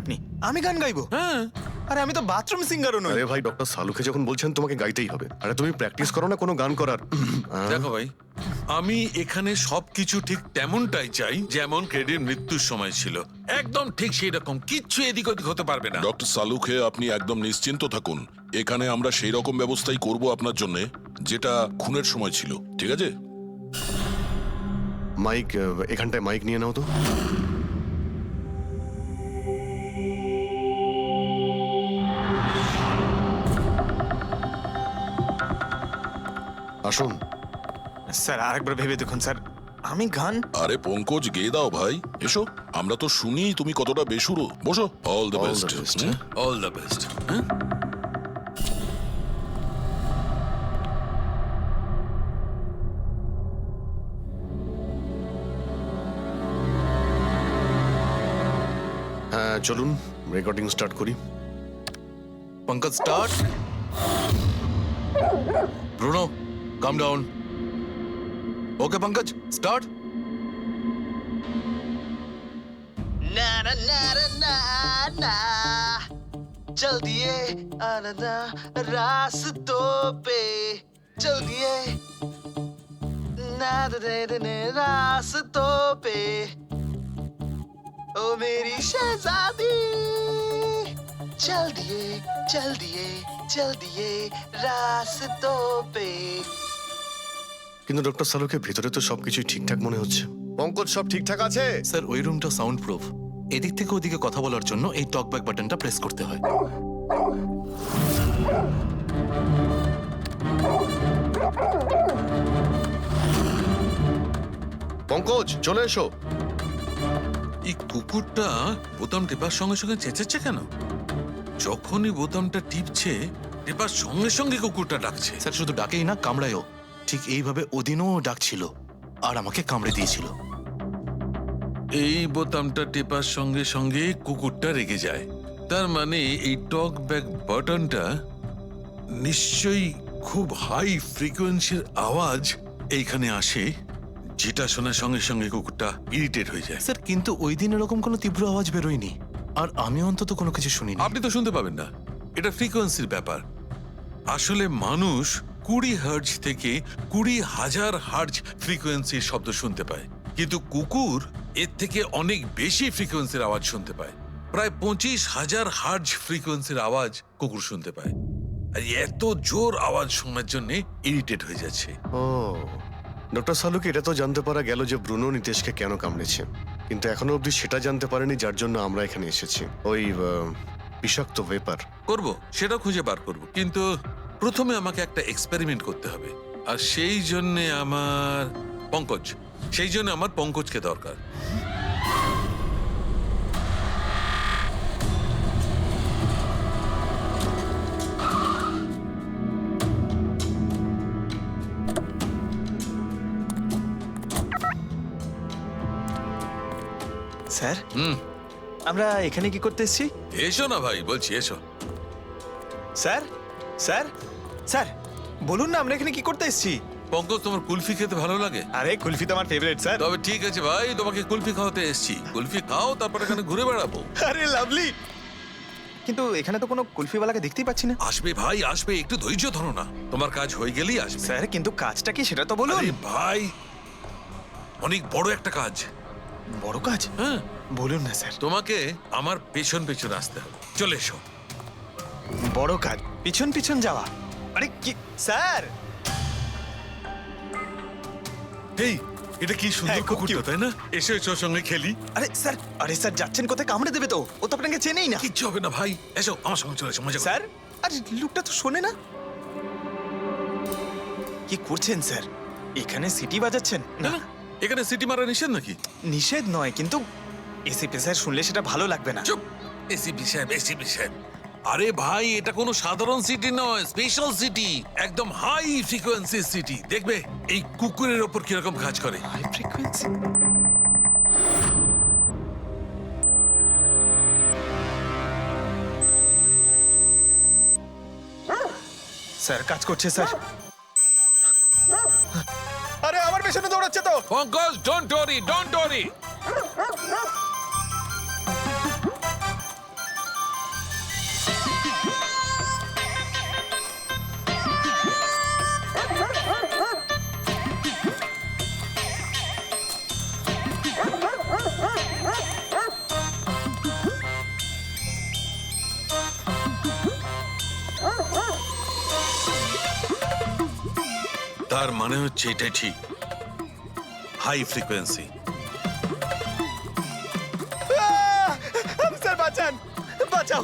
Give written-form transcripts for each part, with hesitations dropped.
আপনি? আমি গান গাইবো? হ্যাঁ, আরে আমি তো বাথরুম সিঙ্গারও নই। আরে ভাই, ডক্টর সালুকে যখন বলছেন তোমাকে গাইতেই হবে, আরে তুমি প্র্যাকটিস করো না কোনো গান করার। দেখো ভাই, আমি এখানে সবকিছু ঠিক তেমনটাই চাই যেমন ক্রেডির মৃত্যুর সময় ছিল। একদম ঠিক সেই রকম, কিচ্ছু এদিক ওদিক হতে পারবে না। ডক্টর সালুকে আপনি একদম নিশ্চিন্ত থাকুন, এখানে আমরা সেই রকম ব্যবস্থাই করব আপনার জন্য যেটা খুনের সময় ছিল, ঠিক আছে? মাইক, এখানটায় মাইক নিয়ে নাও তো। আসুন। স্যার আরেকবার ভেবে দেখুন স্যার, আমি গান। আরে পঙ্কজ, গেয়ে দাও ভাই, এসো। আমরা তো শুনি তুমি কতটা বেসুরো। বসো। All the All best. the best. All the best. হ্যাঁ চলুন, রেকর্ডিং স্টার্ট করি। Pankaj start. Bruno calm down. Okay Pankaj start. ना ना ना ना ना चल दिए आना रास्तों पे चल दिए ना दे रास्तों पे ओ मेरी शहजादी चल दिए चल दिए चल दिए रास्तों पे। কিন্তু ডক্টর সালুকে ভিতরে তো সবকিছুই ঠিকঠাক মনে হচ্ছে। পঙ্কজ, সব ঠিকঠাক আছে? স্যার ওই রুমটা সাউন্ড প্রুফ। এদিক থেকে ওদিকে কথা বলার জন্য এই টক ব্যাক বাটনটা প্রেস করতে হয়। পঙ্কজ চলে এসো। এই কুকুরটা বোতাম টেপার সঙ্গে সঙ্গে চেঁচাচ্ছে কেন? যখনই বোতামটা টিপছে, টেপার সঙ্গে সঙ্গে কুকুরটা ডাকছে। স্যার শুধু ডাকেই না, কামড়ায়ও। ঠিক এইভাবে ওদিনও ডাকছিল আর আমাকে কামড়ে দিয়েছিল। এই বোতামটা টেপার সঙ্গে সঙ্গে কুকুরটা রেগে যায়। তার মানে এই টক ব্যাক বাটনটা নিশ্চয়ই খুব হাই ফ্রিকোয়েন্সির আওয়াজ এইখানে আসে, যেটা শোনার সঙ্গে সঙ্গে কুকুরটা ইরিটেট হয়ে যায়। স্যার কিন্তু ওই দিন এরকম কোনো তীব্র আওয়াজ বেরোয়নি, আর আমি অন্তত কোনো কিছু শুনিনি। আপনি তো শুনতে পাবেন না, এটা ফ্রিকোয়েন্সির ব্যাপার। আসলে মানুষ 20 হার্জ থেকে 20,000 হার্জ ফ্রিকোয়েন্সির শব্দ শুনতে পায়, কিন্তু কুকুর এর থেকে অনেক বেশি ফ্রিকোয়েন্সির আওয়াজ শুনতে পায়। প্রায় 25,000 হার্জ ফ্রিকোয়েন্সির আওয়াজ কুকুর শুনতে পায়। আর এত জোর আওয়াজ শোনার জন্য ইরিটেট হয়ে যাচ্ছে। ও, ডক্টর সালুকে এটা তো জানতে পারা গেল যে ব্রুনো নিতেশকে কেন কামড়েছে, কিন্তু এখনো অবধি সেটা জানতে পারেনি যার জন্য আমরা এখানে এসেছি। ওই বিষাক্ত ভেপার। করব, সেটা খুঁজে বার করব, কিন্তু প্রথমে আমাকে একটা এক্সপেরিমেন্ট করতে হবে। আর সেই জন্য আমার পঙ্কজকে দরকার। স্যার হুম, আমরা এখানে কি করতে এসেছি? এসো না ভাই, বলছি এসো। স্যার স্যার স্যার বলুন না, আমরা এখানে কি করতে এসেছি? পঙ্কজ, তোমার কুলফি খেতে ভালো লাগে? আরে কুলফি তো আমার ফেভারিট স্যার। তবে ঠিক আছে ভাই, তোমাকে কুলফি খাওয়াতে এসেছি। কুলফি খাও, তারপর এখানে ঘুরে বেড়াবো। আরে লাভলি, কিন্তু এখানে তো কোনো কুলফিওয়ালাকে দেখতেই পাচ্ছি না। আসবে ভাই, আসবে, একটু ধৈর্য ধরো না, তোমার কাজ হয়ে গেলেই আসবে। স্যার কিন্তু কাজটা কি সেটা তো বলুন। আরে ভাই, অনেক বড় একটা কাজ। বড় কাজ? হ্যাঁ, বলুন না স্যার। তোমাকে আমার পেছন পেছন আসতে হবে। চলে এসো। বড় কাজ, পিছন পিছন যাওয়া? আরে কি স্যার! এই, এটা কি সুন্দর হ্যাঁ, খুব কুকুরটা, cute। তাই না? এসো এসো, ওর সঙ্গে খেলি। আরে স্যার যাচ্ছেন কোথায়? কামড়ে দেবে তো, ও তো আপনাকে চেনেই না। কিচ্ছু হবে না ভাই, এসো আমার সঙ্গে, চলে এসো, মজা করো। স্যার আরে লোকটা তো শোনে না। কি করছেন স্যার? এখানে সিটি বাজাচ্ছেন? না না, এখানে সিটি মারা নিষেধ নাকি? নিষেধ নয়, কিন্তু এসিপি স্যার শুনলে সেটা ভালো লাগবে না। চুপ, এসিপি সাহেব, এসিপি সাহেব। আরে ভাই, এটা কোনো সাধারণ সিটি নয়, স্পেশাল সিটি, একদম হাই ফ্রিকোয়েন্সি সিটি। দেখবে এই কুকুরের ওপর কিরকম কাজ করে। High frequency? স্যার কাজ করছে স্যার। আরে আমার পেছনে দৌড়াচ্ছে তো। Pankaj, don't worry, don't worry. তার মানে হচ্ছে এটাই ঠিক, হাই ফ্রিকোয়েন্সি। স্যার বাঁচান, বাঁচাও।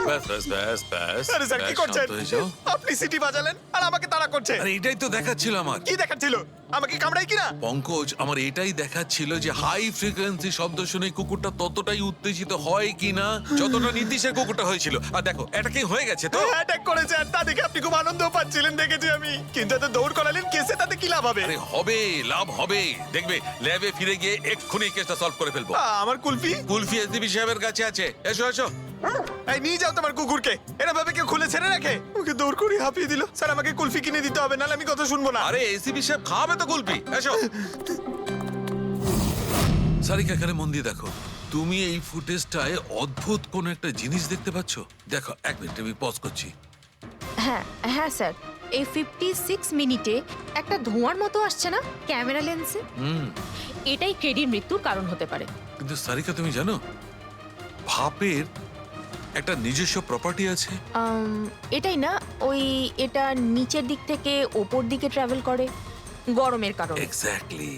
ব্যাস ব্যাস ব্যাস ব্যাস, আরে স্যার কি ব্যাস, করছেন? শান্ত হয়ে যাও। আপনি সিটি বাজালেন আর আমাকে তাড়া করছেন। আরে এটাই তো দেখাচ্ছিল আমার কি দেখাচ্ছিল? আমাকে কামড়াই কিনা? পঙ্কজ, আমার এটাই দেখাচ্ছিল যে হাই ফ্রিকোয়েন্সি শব্দ শুনে কুকুরটা ততটাই উত্তেজিত হয় কিনা যতটা নির্দিশের কুকুরটা হয়েছিল। আর দেখো এটা কি হয়ে গেছে তো। অ্যাটাক করেছে আর তা দেখে আপনি খুব আনন্দ পাচ্ছিলেন দেখেছি আমি, কিন্তু এত দৌড় করালেন কেসে, তাতে কি লাভ হবে? আরে হবে, লাভ হবে, দেখবে ল্যাবে ফিরে গিয়ে এক্ষুনি কেসটা সলভ করে ফেলবো। আমার কুলফি? কুলফি এসডিপি সাহেবের কাছে আছে, এসো এসো। এই নিয়ে যাও তোমার কুকুরকে, এরা ভাবে কেউ খুলে ছেড়ে রাখে? ওকে দৌড় করে হাঁপিয়ে দিল। স্যার আমাকে কুলফি কিনে দিতে হবে, নাহলে আমি কথা শুনবো না। আরে এসিপি সাহেব খাওয়াবে তো কুলফি, এসো। সারিকা এখানে মন দিয়ে দেখো, তুমি এই ফুটেজটায় অদ্ভুত কোন একটা জিনিস দেখতে পাচ্ছ? দেখো এক মিনিট, আমি পজ করছি। হ্যাঁ হ্যাঁ স্যার, এই 56 মিনিটে একটা ধোঁয়ার মতো আসছে না ক্যামেরা লেন্সে? এটাই কেডির মৃত্যুর কারণ হতে পারে। কিন্তু সারিকা তুমি জানো, ভাপের একটা নিজস্ব প্রপার্টি আছে। এটাই না, ওই এটা নিচের দিক থেকে ওপর দিকে ট্রাভেল করে গরমের কারণে। এক্স্যাক্টলি।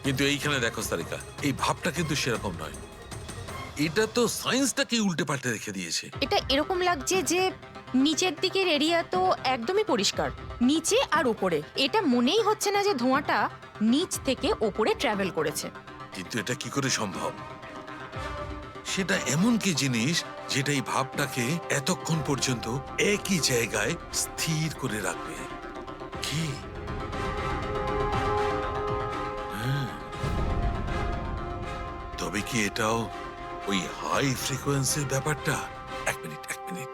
কিন্তু এইখানে দেখো সারিকা, এই ভাবটা কিন্তু সেরকম নয়। এটা তো সায়েন্সটাকে উল্টে পাল্টে রেখে দিয়েছে। এটা এরকম লাগছে যে নিচের দিকের এরিয়া তো একদমই পরিষ্কার, নিচে আর ওপরে এটা মনেই হচ্ছে না যে ধোঁয়াটা নিচ থেকে ওপরে ট্রাভেল করেছে। কিন্তু এটা কি করে সম্ভব? সেটা এমন কি জিনিস যেটা এই ভাবটাকে এতক্ষণ পর্যন্ত একই জায়গায় স্থির করে রাখবে? কি? হ্যাঁ। তবে কি এটাও ওই হাই ফ্রিকোয়েন্সির ব্যাপারটা? এক মিনিট এক মিনিট।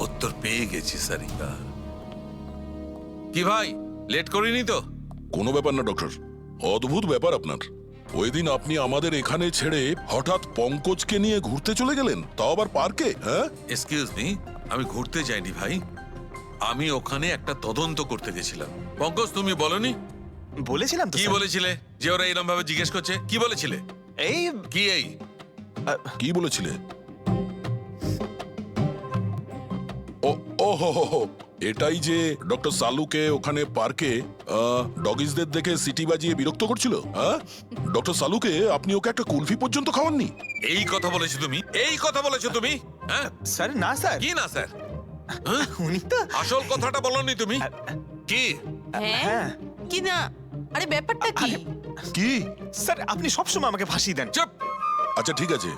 উত্তর পেয়ে গেছি সারিকা। কি ভাই, লেট করিনি তো? কোনো ব্যাপার না ডক্টর, অদ্ভুত ব্যাপার আপনার। ওই দিন আপনি আমাদের এখানে ছেড়ে হঠাৎ পঙ্কজকে নিয়ে ঘুরতে চলে গেলেন, তাও আবার পার্কে। হ্যাঁ, এক্সকিউজ মি, আমি ঘুরতে যাইনি ভাই, আমি ওখানে একটা তদন্ত করতে গেছিলাম। পঙ্কজ তুমি বলনি? বলেছিলাম তো কি স্যার। বলেছিলে যে ওরা এরকম ভাবে জিজ্ঞেস করছে? কি বলেছিলে? এই কি এই? কি বলেছিলে? ও হো হো হো, এটাই যে ডক্টর সালুকে ওখানে পার্কে ডগিসদের দেখে সিটি বাজিয়ে বিরক্ত করছিল। হ্যাঁ, ডক্টর সালুকে আপনি ওকে একটা কুলফি পর্যন্ত খাওয়াননি? এই কথা বলেছো তুমি? এই কথা বলেছো তুমি? হ্যাঁ, স্যার না স্যার, কি না স্যার? হ্যাঁ? উনি তো আসল কথাটা বলনি তুমি? কি? হ্যাঁ কি না? আরে ব্যাপারটা কি? কি? স্যার, আপনি সবসময় আমাকে ফাঁসি দেন। চুপ! আচ্ছা ঠিক আছে,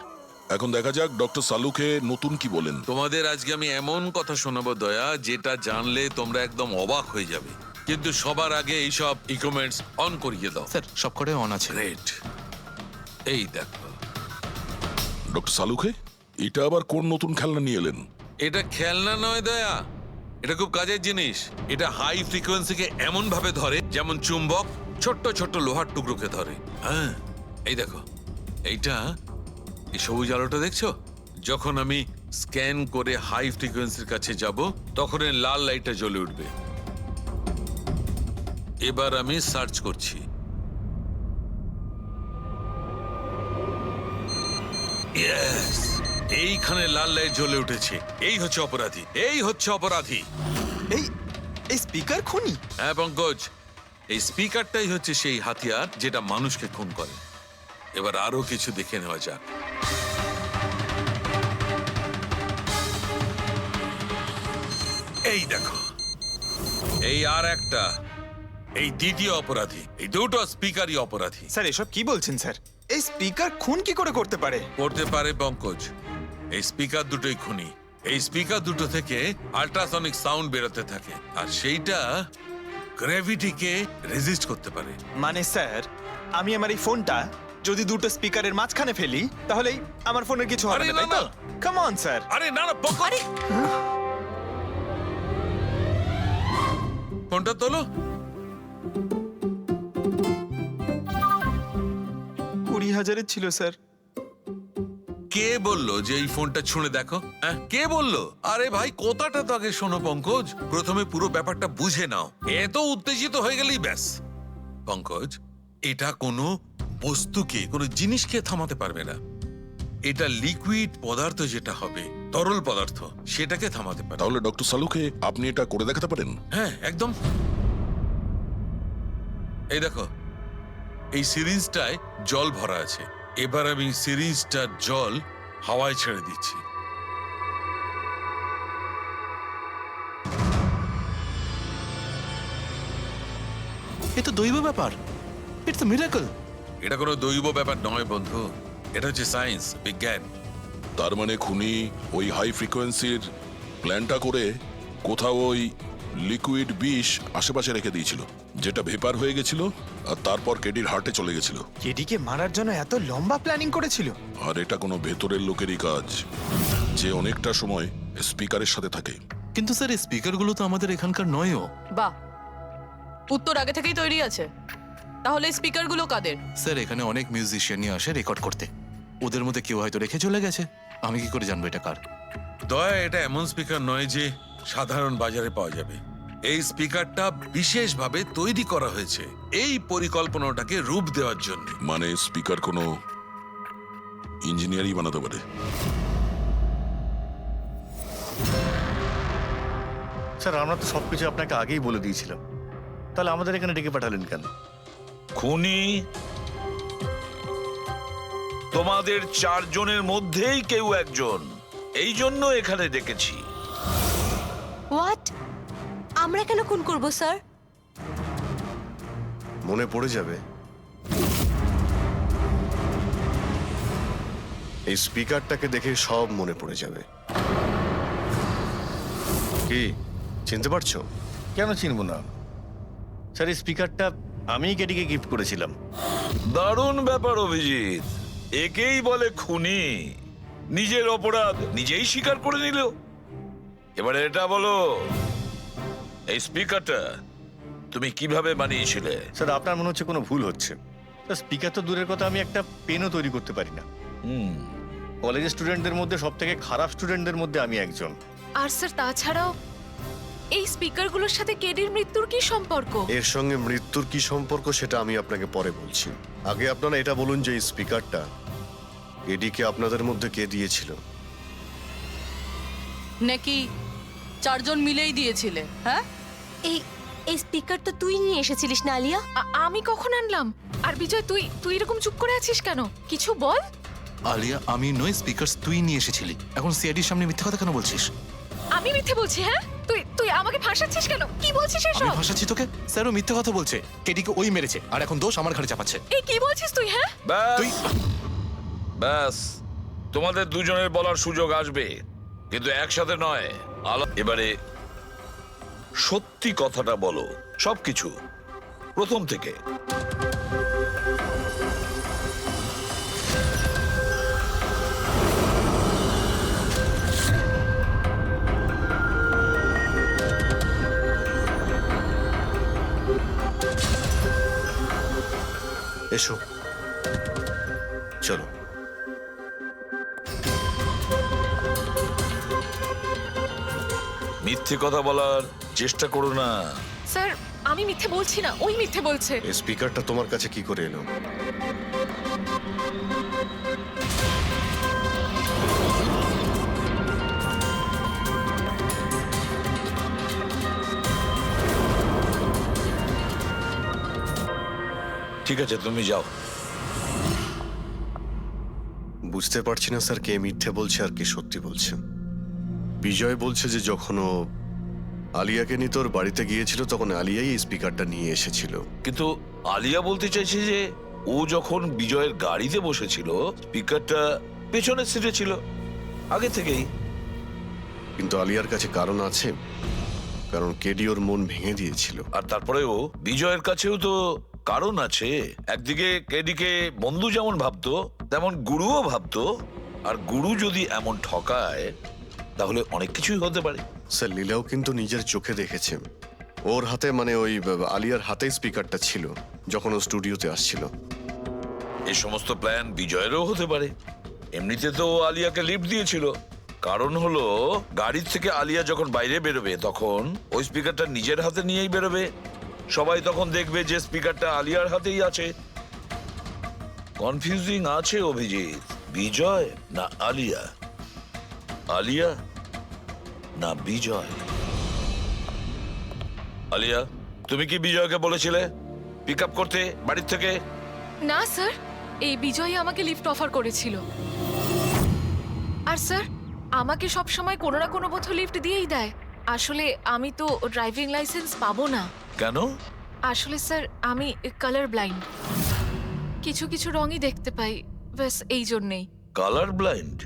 এখন দেখা যাক ডক্টর সালুকে নতুন কি বলেন। তোমাদের আজকে আমি এমন কথা শোনাবো দয়া, যেটা জানলে তোমরা একদম অবাক হয়ে যাবে। কিন্তু সবার আগে এইসব ইকুইপমেন্টস অন করিয়ে দাও। স্যার সব কটাই অন আছে। গ্রেট। এই দেখো, ডক্টর সালুকে এটা আবার কোন নতুন খেলনা নিয়ে এলেন? এটা খেলনা নয় দয়া, এটা খুব কাজের জিনিস। এটা হাই ফ্রিকোয়েন্সিকে এমন ভাবে ধরে যেমন চুম্বক ছোট্ট ছোট্ট লোহার টুকরোকে ধরে। হ্যাঁ, এই দেখো, এইটা, এই সবুজ আলোটা দেখছো? যখন আমি স্ক্যান করে হাই ফ্রিকোয়েন্সির কাছে যাব, তখন এই লাল লাইটটা জ্বলে উঠবে। এবার আমি সার্চ করছি। Yes! এইখানে লাল লাইট জ্বলে উঠেছে। এই হচ্ছে অপরাধী, এই হচ্ছে অপরাধী। এই এই স্পিকার খুনি? হ্যাঁ পঙ্কজ, এই স্পিকারটাই হচ্ছে সেই হাতিয়ার যেটা মানুষকে খুন করে। এবার আরো কিছু দেখে নেওয়া যাক। এই দেখো, এই আর একটা, এই দ্বিতীয় অপরাধী। এই দুটো স্পিকারই অপরাধী। স্যার এসব কি বলছেন স্যার? এই স্পিকার খুন কি করে করতে পারে? করতে পারে পঙ্কজ, এই স্পিকার দুটোই খুনি। এই স্পিকার দুটো থেকে আল্ট্রাসনিক সাউন্ড বেরোতে থাকে, আর সেইটা গ্র্যাভিটিকে রেজিস্ট করতে পারে। মানে স্যার, আমি আমার এই ফোনটা যদি দুটো স্পিকারের মাঝখানে ফেলি, তাহলেই আমার ফোনের কিছু হবে আরে না, তাই না, তো? না। Come on sir. আরে না না পঙ্কজ, ফোনটা তোলো। 20,000-এর ছিল স্যার। কে বললো যে এই ফোনটা ছুঁড়ে দেখো? হ্যাঁ, কে বললো? আরে ভাই, কথাটা তো আগে শোনো পঙ্কজ, প্রথমে পুরো ব্যাপারটা বুঝে নাও। এত উত্তেজিত হয়ে গেলেই ব্যাস। পঙ্কজ, এটা কোনো বস্তুকে, কোনো জিনিসকে থামাতে পারবে না। এটা লিকুইড পদার্থ যেটা হবে, তরল পদার্থ, সেটাকে থামাতে পারে। তাহলে ডক্টর সালুকে আপনি এটা করে দেখাতে পারেন? হ্যাঁ, একদম। এই দেখো, এই সিরিজটায় জল ভরা আছে। এবার আমি সিরিজটার জল হাওয়ায় ছেড়ে দিচ্ছি। এ তো দৈব ব্যাপার। It's a miracle. এটা কোনো দৈব ব্যাপার নয় বন্ধু, এটা হচ্ছে সায়েন্স, বিজ্ঞান। তার মানে খুনি ওই হাই ফ্রিকোয়েন্সির প্ল্যানটা করে কোথাও ওই লিকুইড বিষ আশেপাশে রেখে দিয়েছিল, যেটা ভেপার হয়ে গেছিল আর তারপর কেডির হার্টে চলে গেছিল। কেডিকে মারার জন্য এত লম্বা প্ল্যানিং করেছিল? আর এটা কোনো ভেতরের লোকেরই কাজ, যে অনেকটা সময় স্পিকারের সাথে থাকে। কিন্তু স্যার এই স্পিকারগুলো তো আমাদের এখানকার নয়ও। বাহ, উত্তর আগে থেকেই তৈরি আছে। তাহলে স্পিকারগুলো কাদের? স্যার এখানে অনেক মিউজিশিয়ানই আসে রেকর্ড করতে, ওদের মধ্যে কেউ হয়তো রেখে চলে গেছে। আমি কি করে জানবো এটা কার? দয়া, এটা এমন স্পিকার নয় যে সাধারণ বাজারে পাওয়া যাবে। এই স্পিকারটা বিশেষভাবে তৈরি করা হয়েছে এই পরিকল্পনাটাকে রূপ দেওয়ার জন্য। মানে স্পিকার কোনো ইঞ্জিনিয়ারই বানাতে পারে। স্যার আমরা তো সবকিছু আপনাকে আগেই বলে দিয়েছিলাম, তাহলে আমাদের এখানে ডেকে পাঠালেন কেন? খুনি তোমাদের চারজনের মধ্যেই কেউ একজন, এই জন্য এখানে ডেকেছি। হোয়াট? আমরা কেন খুন করব স্যার? মনে পড়ে যাবে, এই স্পিকারটাকে দেখে সব মনে পড়ে যাবে। কি চিনতে পারছো? কেন চিনবো না স্যার? এই স্পিকারটা আমিই কেডিকে গিফট করেছিলাম। দারুণ ব্যাপার অভিজিৎ, একেই বলে খুনি। নিজের অপরাধ নিজেই স্বীকার করে নিল। এবারে এটা বলো, এই স্পিকারটা তুমি কিভাবে বানিয়েছিলে? স্যার আপনার মনে হচ্ছে কোনো ভুল হচ্ছে। স্যার স্পিকার তো দূরের কথা, আমি একটা পেনও তৈরি করতে পারি না। কলেজের স্টুডেন্টদের মধ্যে সব থেকে খারাপ স্টুডেন্টদের মধ্যে আমি একজন। আর স্যার তাছাড়াও এই স্পিকারগুলোর সাথে কেডির মৃত্যুর কি সম্পর্ক? এর সঙ্গে মৃত্যুর কি সম্পর্ক সেটা আমি আপনাকে পরে বলছি। আগে আপনারা এটা বলুন যে এই স্পিকারটা এডিকে আপনাদের মধ্যে কে দিয়েছিল? নাকি চারজন মিলেই দিয়েছিলে? হ্যাঁ, এই এই স্পিকার তো তুই নিয়ে এসেছিলিস না আলিয়া? আমি কখন আনলাম? আর বিজয়, তুই এরকম চুপ করে আছিস কেন? কিছু বল। আলিয়া, আমি নই, স্পিকার তুই নিয়ে এসেছিলি। এখন সিআইডির সামনে মিথ্যা কথা কেন বলছিস? আমি মিথ্যে বলছি? হ্যাঁ, তুই আমাকে ফাঁসাচ্ছিস কেন? কি বলছিস আমি এসব? ভাসাচ্ছি তোকে? স্যারও মিথ্যা কথা বলছে, কেডিকে ওই মেরেছে, আর এখন দোষ আমার ঘাড়ে চাপাচ্ছে। এই কি বলছিস তুই? হ্যাঁ, তুই ব্যাস, তোমাদের দুজনের বলার সুযোগ আসবে, কিন্তু একসাথে নয়। এবারে সত্যি কথাটা বলো, সবকিছু প্রথম থেকে। এসো, চলো। মিথ্যে কথা বলার চেষ্টা করো না। স্যার আমি মিথ্যে বলছি না, ওই মিথ্যে বলছে। এই স্পিকারটা তোমার কাছে কি করে এলো? ঠিক আছে, তুমি যাও। বুঝতে পারছি না স্যার, কে মিথ্যে বলছে আর কে সত্যি বলছে। বিজয় বলছে যে যখন ও আলিয়াকে নিয়ে তোর বাড়িতে গিয়েছিল তখন আলিয়াই এই স্পিকারটা নিয়ে এসেছিল। কিন্তু আলিয়া বলতে চাইছে যে ও যখন বিজয়ের গাড়িতে বসেছিল স্পিকারটা পেছনের সিটে ছিল আগে থেকেই। কিন্তু আলিয়ার কাছে কারণ আছে, কারণ কেডি ওর মন ভেঙে দিয়েছিল। আর তারপরেও বিজয়ের কাছেও তো কারণ আছে। একদিকে কেডিকে বন্ধু যেমন ভাবতো তেমন গুরুও ভাবতো, আর গুরু যদি এমন ঠকায় তাহলে অনেক কিছুই হতে পারে। স্যার লীলাও কিন্তু নিজের চোখে দেখেছে, ওর হাতে মানে ওই আলিয়ার হাতে স্পিকারটা ছিল যখন ও স্টুডিওতে আসছিল। এই সমস্ত প্ল্যান বিজয়েরও হতে পারে। এমনিতে তো ও আলিয়াকে লিফট দিয়েছিল, কারণ হলো গাড়ির থেকে আলিয়া যখন বাইরে বেরোবে তখন ওই স্পিকারটা নিজের হাতে নিয়েই বেরোবে, সবাই তখন দেখবে যে স্পিকারটা আলিয়ার হাতেই আছে। কনফিউজিং আছে অভিজিৎ। বিজয় না আলিয়া, আলিয়া না বিজয়। আলিয়া, তুমি কি বিজয়কে বলেছিলে পিক আপ করতে বাড়ির থেকে? না স্যার, এই বিজয় আমাকে লিফট অফার করেছিল। আর স্যার, আমাকে সব সময় কোনো না কোনো পথে লিফট দিয়েই দেয়। আসলে আমি তো ড্রাইভিং লাইসেন্স পাবো না। কেন? আসলে স্যার, আমি কালার ব্লাইন্ড, কিছু কিছু রঙই দেখতে পাই, ব্যাস এই জন্যেই। Colour blind?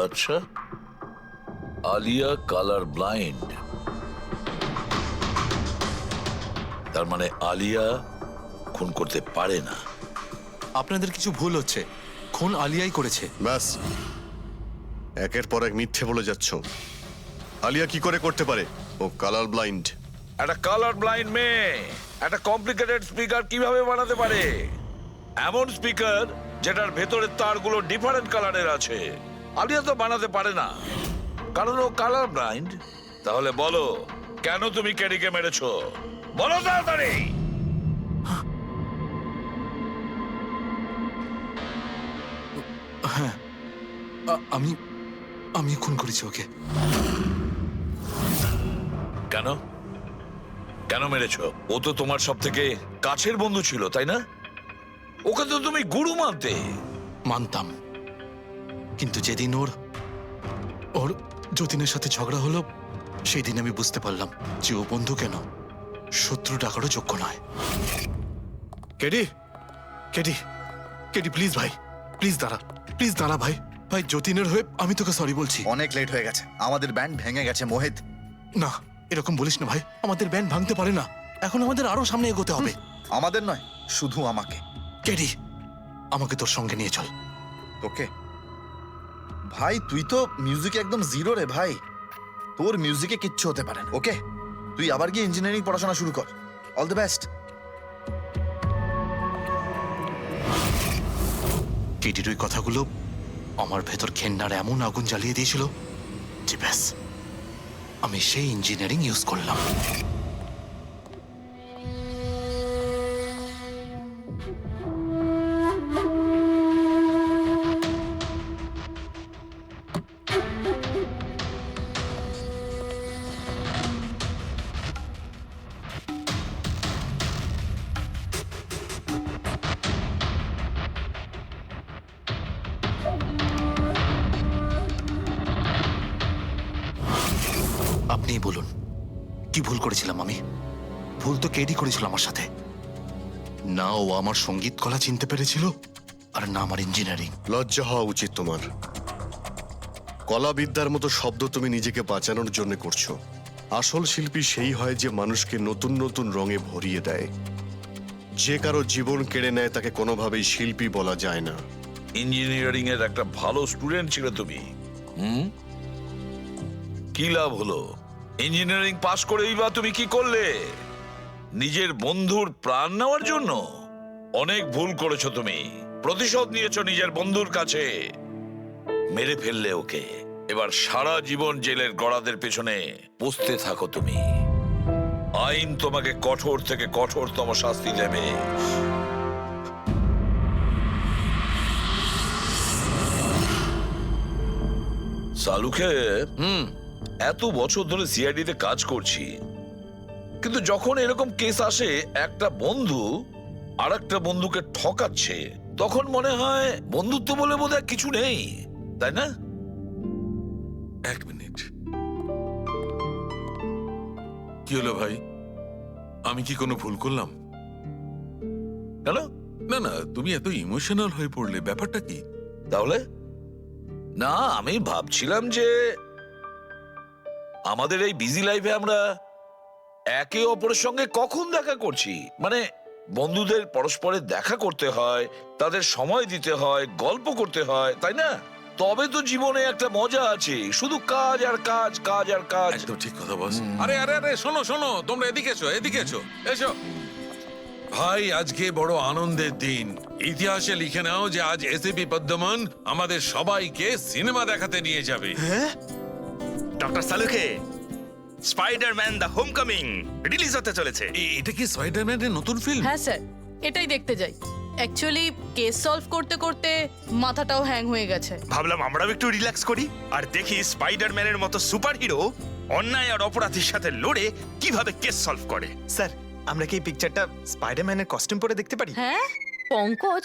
আচ্ছা, আলিয়া কালার ব্লাইন্ড। তার মানে আলিয়া খুন করতে পারে না। আপনাদের কিছু ভুল হচ্ছে, খুন আলিয়াই করেছে। ব্যাস, একের পর এক মিথ্যে বলে যাচ্ছ। আলিয়া কি করে করতে পারে? ও কালার ব্লাইন্ড। একটা কালার ব্লাইন্ড মেয়ে একটা কমপ্লিকেটেড স্পিকার কিভাবে বানাতে পারে? এমন স্পিকার যেটার ভেতরের তারগুলো ডিফারেন্ট কালারের আছে। আলিয়া তো বানাতে পারে না, কারণ ও কালার ব্লাইন্ড। তাহলে বলো, কেন তুমি ক্যারিকে মেরেছো? বলো তাড়াতাড়ি। আমি আমি খুন করেছি ওকে। কেন কেন মেরেছো? ও তো তোমার সব থেকে কাছের বন্ধু ছিল, তাই না? ওকে তো তুমি গুরু মানতে। মানতাম, কিন্তু যেদিন ওর যতীনের সাথে ঝগড়া হলো, সেই দিন আমি বুঝতে পারলাম যে ও বন্ধু কেন শত্রু ডাকারও যোগ্য নয়। কেডি, কেডি, কেডি প্লিজ ভাই, প্লিজ দাঁড়া ভাই। ভাই, যতীনের হয়ে আমি তোকে সরি বলছি। অনেক লেট হয়ে গেছে, আমাদের ব্যান্ড ভেঙে গেছে মোহিত। না, এরকম বলিস না ভাই, আমাদের ব্যান্ড ভাঙতে পারে না। এখন আমাদের আরো সামনে এগোতে হবে। আমাদের নয়, শুধু আমাকে। কেডি, আমাকে তোর সঙ্গে নিয়ে চল। তোকে? ভাই তুই তো মিউজিকে একদম জিরো রে ভাই, তোর মিউজিকে কিচ্ছু হতে পারে না। ওকে, তুই আবার গিয়ে ইঞ্জিনিয়ারিং পড়াশোনা শুরু কর। All the best. কেডির ওই কথাগুলো আমার ভেতর ঘেন্নার এমন আগুন জ্বালিয়ে দিয়েছিল যে ব্যাস, আমি সেই ইঞ্জিনিয়ারিং ইউজ করলাম। আপনিই বলুন, কি ভুল করেছিলাম আমি? ভুল তো কেডি করেছিল আমার সাথে। না ও আমার সঙ্গীত কলা চিনতে পেরেছিল, আর না আমার ইঞ্জিনিয়ারিং। লজ্জা হওয়া উচিত তোমার। কলাবিদ্যার মতো শব্দ তুমি নিজেকে বাঁচানোর জন্য করছো। আসল শিল্পী সেই হয় যে মানুষকে নতুন নতুন রঙে ভরিয়ে দেয়। যে কারো জীবন কেড়ে নেয় তাকে কোনোভাবেই শিল্পী বলা যায় না। ইঞ্জিনিয়ারিং এর একটা ভালো স্টুডেন্ট ছিল তুমি। কি লাভ হলো? ইঞ্জিনিয়ারিং পাশ করেই বা তুমি কি করলে? নিজের বন্ধুর প্রাণ নেওয়ার জন্য? অনেক ভুল করেছো তুমি। প্রতিশোধ নিয়েছো নিজের বন্ধুর কাছে। মেরে ফেললে ওকে। এবার সারা জীবন জেলের গড়াদের পেছনে পৌঁছতে থাকো তুমি। আইন তোমাকে কঠোর থেকে কঠোরতম শাস্তি দেবে। সালুকে এত বছর ধরে সিআইডি তে কাজ করছি, কিন্তু যখন এরকম কেস আসে একটা বন্ধু আর একটা বন্ধুকে ঠকাচ্ছে, তখন মনে হয় বন্ধুত্ব বলে বোধহয় কিছু নেই, তাই না? এক মিনিট, কি হলো ভাই? আমি কি কোনো ভুল করলাম? কেন? না না, তুমি এত ইমোশনাল হয়ে পড়লে, ব্যাপারটা কি? তাহলে না, আমি ভাবছিলাম যে আমাদের এই বিজি লাইফে আমরা একে অপরের সঙ্গে কখন দেখা করছি। মানে বন্ধুদের পরস্পরের দেখা করতে হয়, তাদের সময় দিতে হয়, গল্প করতে হয়, তাই না? তবে তো জীবনে একটা মজা আছে। শুধু কাজ আর কাজ, কাজ আর কাজ। একদম ঠিক কথা বস। আরে আরে আরে, শোনো শোনো, তোমরা এদিকে এসো, এদিকে এসো, এসো ভাই। আজকে বড় আনন্দের দিন। ইতিহাসে লিখে নাও যে আজ এসিপি পদ্মমন আমাদের সবাইকে সিনেমা দেখাতে নিয়ে যাবে। ডক্টর সালুকে, স্পাইডারম্যান দ্য হোমকামিং রিলিজ হতে চলেছে। এটা কি স্পাইডারম্যানের নতুন ফিল্ম? হ্যাঁ স্যার, এটাই দেখতে যাই। অ্যাকচুয়ালি কেস সলভ করতে করতে মাথাটাও হ্যাং হয়ে গেছে। ভাবলাম আমরাও একটু রিল্যাক্স করি আর দেখি স্পাইডারম্যানের মতো সুপারহিরো অন্যায় আর অপরাধীর সাথে লড়ে কিভাবে কেস সলভ করে। স্যার আমরা কি এই পিকচারটা স্পাইডারম্যানের কস্টিউম পরে দেখতে পারি? হ্যাঁ পঙ্কজ,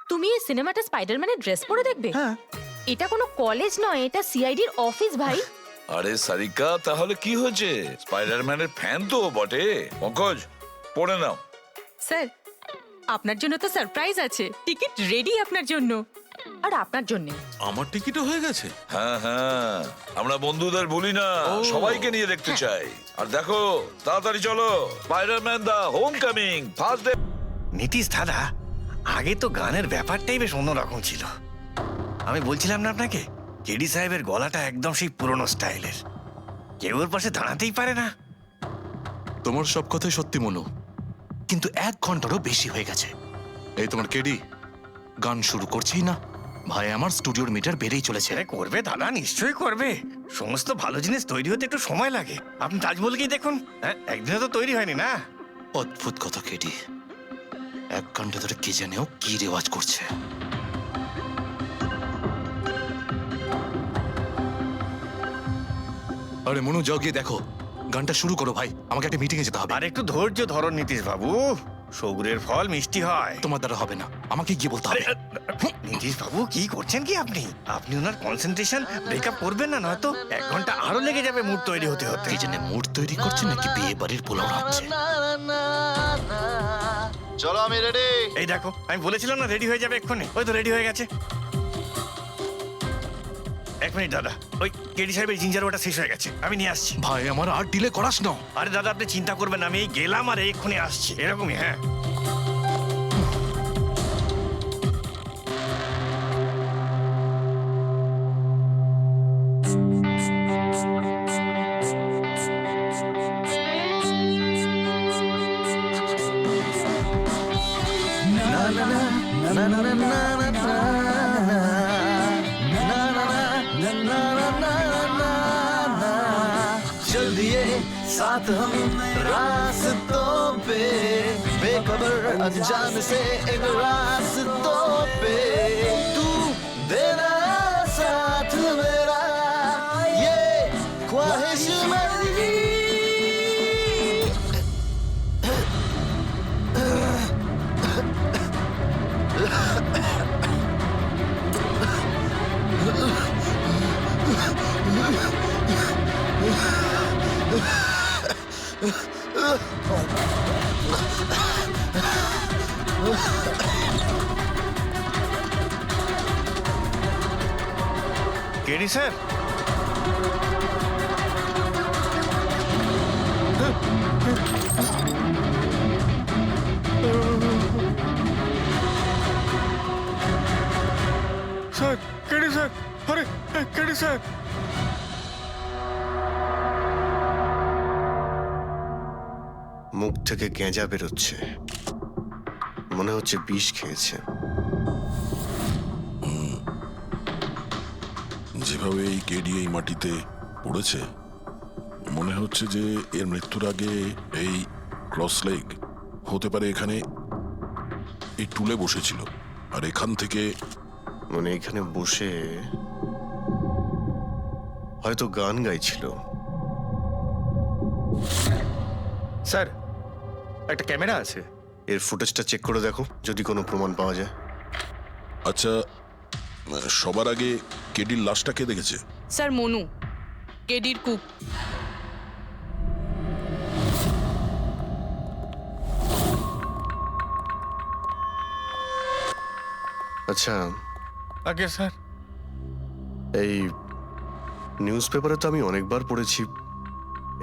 তুমি এই সিনেমাটা স্পাইডারম্যানের ড্রেস পরে দেখবে? হ্যাঁ। এটা কোনো কলেজ নয়, এটা সিআইডির অফিস ভাই। আরে সারিকা, তাহলে কি হয়েছে? স্পাইডারম্যানের ফ্যান তো বটে। পঙ্কজ, পড়ে নাও। স্যার আপনার জন্য তো সারপ্রাইজ আছে, টিকিট রেডি আপনার জন্য আর আপনার জন্য। আমার টিকিটও হয়ে গেছে। হ্যাঁ হ্যাঁ, আমরা বন্ধুদের ভুলি না, সবাইকে নিয়ে দেখতে চাই। আর দেখো, তাড়াতাড়ি চলো, স্পাইডারম্যান দা হোমকামিং ফার্স্ট ডে। নীতিশ দাদা, আগে তো গানের ব্যাপারটাই বেশ অন্যরকম ছিল। আমি বলছিলাম না আপনাকে, কেডি সাহেবের গলাটা একদম সেই পুরনো স্টাইলের, কেউ ওর পাশে দাঁড়াতেই পারে না। তোমার সব কথাই সত্যি মনু, কিন্তু 1 ঘন্টারও বেশি হয়ে গেছে। এই তোমার কেডি গান শুরু করছেই না। ভাই আমার স্টুডিওর মিটার বেড়েই চলেছে। করবে দাদা, নিশ্চয়ই করবে। সমস্ত ভালো জিনিস তৈরি হতে একটু সময় লাগে। আপনি তাজমহলকেই দেখুন, হ্যাঁ, একদিনে তো তৈরি হয়নি না। অদ্ভুত কথা কেডি, 1 ঘন্টা ধরে কে জানেও কি রেওয়াজ করছে। আরে মনু, যাও গিয়ে দেখো, গানটা শুরু করো ভাই, আমাকে একটা মিটিং এ যেতে হবে। আর একটু ধৈর্য ধরো নীতিশ বাবু, সবুরের ফল মিষ্টি হয়। তোমার দ্বারা হবে না, আমাকে গিয়ে বলতে হবে। নীতিশ বাবু, কি করছেন কি আপনি? আপনি ওনার কনসেন্ট্রেশন ব্রেকআপ করবেন না, নয়তো 1 ঘন্টা আরো লেগে যাবে মুড তৈরি হতে হতে। কি জানে মুড তৈরি করছে নাকি বিয়ে বাড়ির পোলাও রাখছে। চলো আমি রেডি। এই দেখো, আমি বলেছিলাম না রেডি হয়ে যাবে এক্ষুনি, ওই তো রেডি হয়ে গেছে। 1 মিনিট দাদা, ওই কেডি সাহেবের জিঞ্জার ওটা শেষ হয়ে গেছে, আমি নিয়ে আসছি। ভাই আমার আর ডিলে করাস না। আরে দাদা, আপনি চিন্তা করবেন না, আমি এই গেলাম আর এক্ষুনি আসছি, এরকমই। হ্যাঁ, चल दिए साथ हम रास्तों पे, बेखबर अनजान से एक रास्तों पे, तू देना साथ मेरा, ये ख्वाहिश मेरी। KD sir, sir KD sir, আরে কেডি স্যার। মুখ থেকে গেঁজা বেরোচ্ছে, মনে হচ্ছে বিষ খেয়েছে। যেভাবে এই কেডি এই মাটিতে পড়েছে, মনে হচ্ছে যে এর মৃত্যুর আগে এই ক্রস লেগ হতে পারে এখানে এই টুলে বসেছিল, আর এখান থেকে মানে এখানে বসে হয়তো গান গাইছিল। স্যার একটা ক্যামেরা আছে, এর ফুটেজটা চেক করে দেখো, যদি কোনো প্রমাণ পাওয়া যায়। আচ্ছা, সবার আগে কেডির লাশটা কে দেখেছে? স্যার মনু, কেডির কুক। আচ্ছা, আগে স্যার, এই নিউজ পেপারে তো আমি অনেকবার পড়েছি